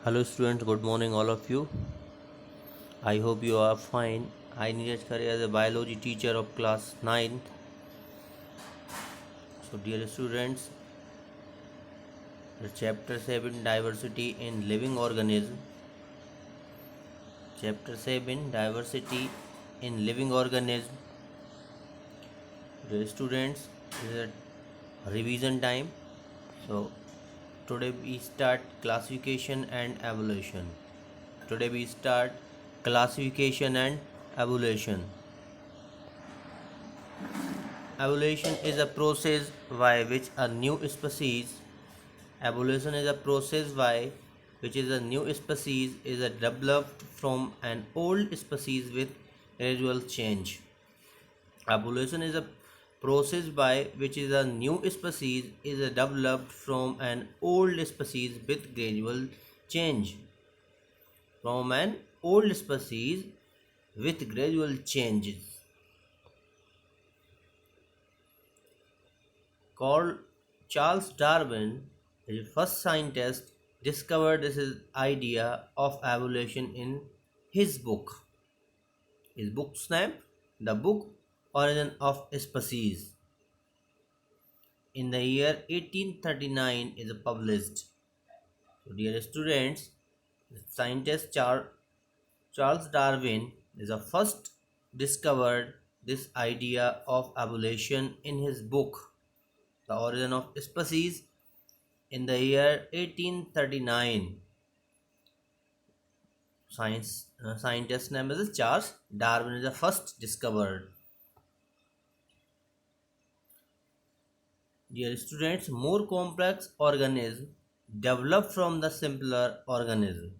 Hello students, good morning all of you. I hope you are fine. I Neeraj Khare as a biology teacher of class 9th. So dear students, the chapter 7 diversity in living organism. Chapter 7 diversity in living organism. Dear students, this is a revision time. So today we start classification and evolution. Today we start classification and evolution. Evolution is a process by which a new species evolution is a process by which is a new species is developed from an old species with gradual change. Evolution is a process by which is a new species is developed from an old species with gradual change. From an old species with gradual changes. Called Charles Darwin, the first scientist, discovered this idea of evolution in his book. His book's name, The Book Origin of Species. In the year 1839 is published. So dear students, the scientist Charles Darwin is the first discovered this idea of evolution in his book, The Origin of Species, in the year 1839. Scientist name is Charles Darwin is the first discovered. Dear students, more complex organisms develop from the simpler organism.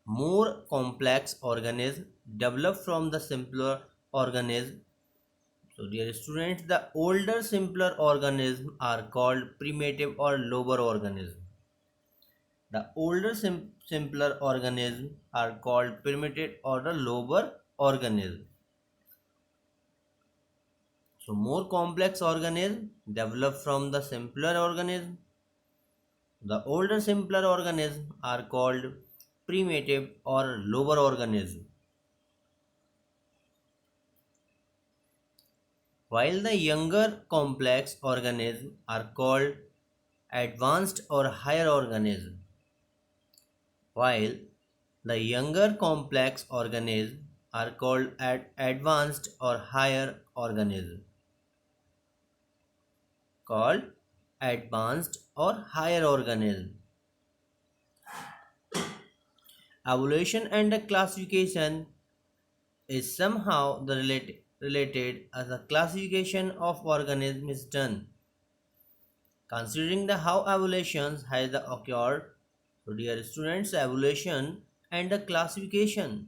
More complex organisms develop from the simpler organism. So dear students, the older simpler organisms are called primitive or lower organisms. The older simpler organisms are called primitive or the lower organisms. So more complex organisms develop from the simpler organism. The older simpler organisms are called primitive or lower organisms. While the younger complex organisms are called advanced or higher organisms. While the younger complex organisms are called advanced or higher organisms. Called advanced or higher organism. Evolution and the classification is somehow the related as a classification of organism is done. Considering the how evolution has occurred, so dear students, evolution and the classification.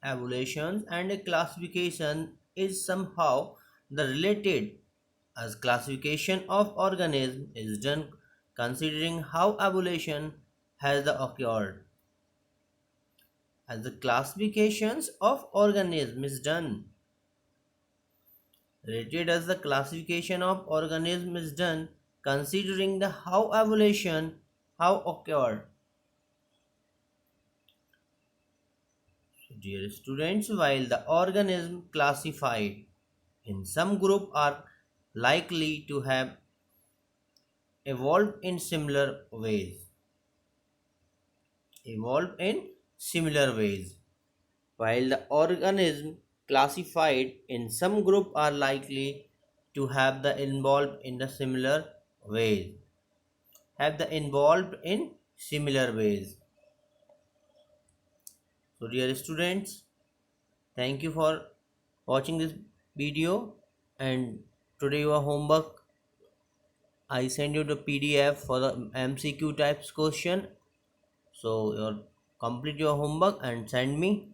Evolution and the classification is somehow the related as classification of organism is done considering how evolution has occurred as the classifications of organism is done related as the classification of organism is done considering the how evolution how occurred. So dear students, while the organism classified in some group are likely to have evolved in similar ways evolved in similar ways while the organism classified in some group are likely to have the involved in the similar ways have the involved in similar ways. So dear students, thank you for watching this video, and today your homework I send you the PDF for the MCQ types question. So you complete your homework and send me.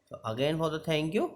So again for the thank you.